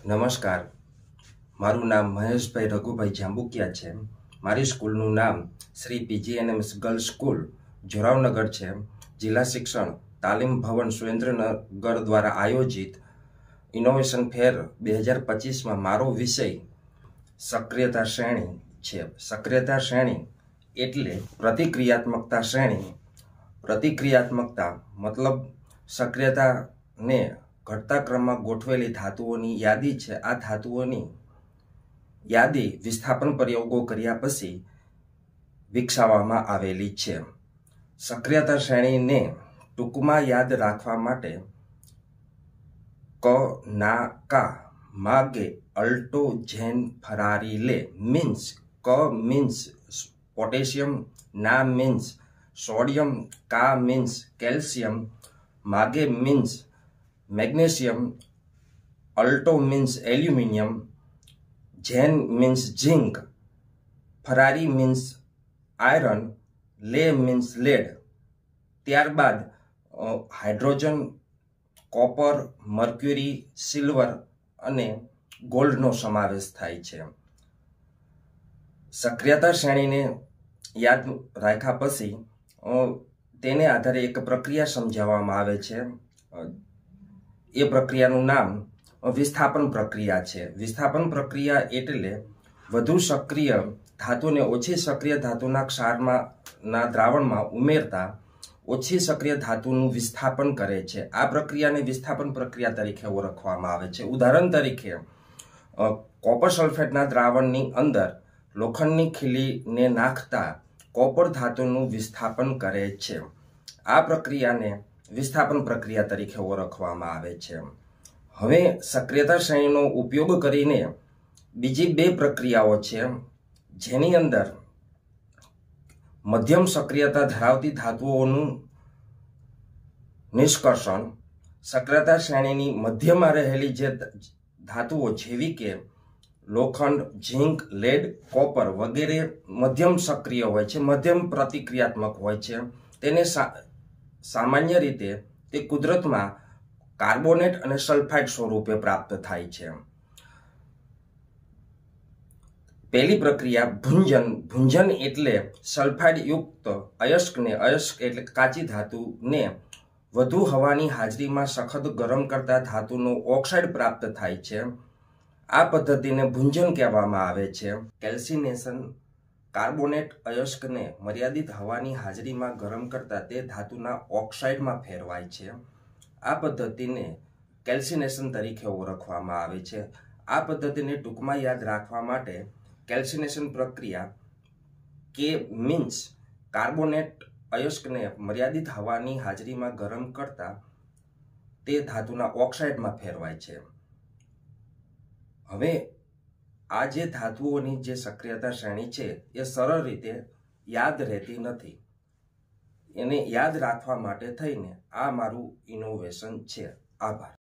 નમસ્કાર, મારું નામ મહેશભાઈ રઘુભાઈ જાંબુકિયા છે। મારી સ્કૂલનું નામ Shri PGNMS girls school Joravnagar છે। જિલ્લા શિક્ષણ તાલીમ ભવન સુરેન્દ્રનગર દ્વારા આયોજિત ઇનોવેશન ફેર 2025માં મારો વિષય સક્રિયતા શ્રેણી છે। સક્રિયતા શ્રેણી એટલે પ્રતિક્રિયાત્મકતા શ્રેણી। પ્રતિક્રિયાત્મકતા મતલબ સક્રિયતાને ઘટતા ક્રમમાં ગોઠવેલી ધાતુઓની યાદી છે। આ ધાતુઓની યાદી વિસ્થાપન પ્રયોગો કર્યા પછી વિકસાવવામાં આવેલી છે। સક્રિયતા શ્રેણીને ટૂંકમાં યાદ રાખવા માટે ક ના કા માગે અલ્ટો જેન ફરારી લે મીન્સ ક મીન્સ પોટેશિયમ, ના મીન્સ સોડિયમ, કા મીન્સ કેલ્શિયમ, માગે means magnesium, Alto means aluminium, Zen means zinc, Ferrari means iron, લે મીન્સ લેડ। ત્યારબાદ હાઇડ્રોજન, કોપર, મર્ક્યુરી, સિલ્વર અને ગોલ્ડનો સમાવેશ થાય છે। સક્રિયતા શ્રેણીને યાદ રાખ્યા પછી તેને આધારે એક પ્રક્રિયા સમજાવવામાં આવે છે। એ પ્રક્રિયાનું નામ વિસ્થાપન પ્રક્રિયા છે। વિસ્થાપન પ્રક્રિયા એટલે વધુ સક્રિય ધાતુને ઓછી સક્રિય ધાતુના ક્ષારના દ્રાવણમાં ઉમેરતા ઓછી સક્રિય ધાતુનું વિસ્થાપન કરે છે। આ પ્રક્રિયાને વિસ્થાપન પ્રક્રિયા તરીકે ઓળખવામાં આવે છે। ઉદાહરણ તરીકે કોપર સલ્ફેટના દ્રાવણની અંદર લોખંડની ખીલીને નાખતા કોપર ધાતુનું વિસ્થાપન કરે છે। આ પ્રક્રિયાને વિસ્થાપન પ્રક્રિયા તરીકે ઓળખવામાં આવે છે। હવે સક્રિયતા શ્રેણીનો ઉપયોગ કરીને બીજી બે પ્રક્રિયાઓ છે જેની અંદર મધ્યમ સક્રિયતા ધરાવતી ધાતુઓનું નિષ્કર્ષણ। સક્રિયતા શ્રેણીની મધ્યમાં રહેલી જે ધાતુઓ જેવી કે લોખંડ, ઝિંક, લેડ, કોપર વગેરે મધ્યમ સક્રિય હોય છે, મધ્યમ પ્રતિક્રિયાત્મક હોય છે। તેને સામાન્ય રીતે તે કુદરતમાં કાર્બોનેટ અને સલ્ફાઇડ સ્વરૂપે પ્રાપ્ત થાય છે। પહેલી પ્રક્રિયા ભુંજન। ભુંજન એટલે સલ્ફાઇડ યુક્ત અયસ્કને, અયસ્ક એટલે કાચી ધાતુને વધુ હવાની હાજરીમાં સખત ગરમ કરતા ધાતુનો ઓક્સાઇડ પ્રાપ્ત થાય છે। આ પદ્ધતિને ભુંજન કહેવામાં આવે છે। કેલ્સિનેશન કાર્બોનેટ અયસ્કને મર્યાદિત હવાની હાજરીમાં ગરમ કરતા તે ધાતુના ઓક્સાઇડમાં ફેરવાય છે। આ પદ્ધતિને કેલ્સિનેશન તરીકે ઓળખવામાં આવે છે। આ પદ્ધતિને ટૂંકમાં યાદ રાખવા માટે કેલ્સિનેશન પ્રક્રિયા કે મીન્સ કાર્બોનેટ અયસ્કને મર્યાદિત હવાની હાજરીમાં ગરમ કરતા તે ધાતુના ઓક્સાઇડમાં ફેરવાય છે। હવે આ જે ધાતુઓની જે સક્રિયતા શ્રેણી છે એ સરળ રીતે યાદ રહેતી નથી। એને યાદ રાખવા માટે થઈને આ મારું ઇનોવેશન છે। આભાર।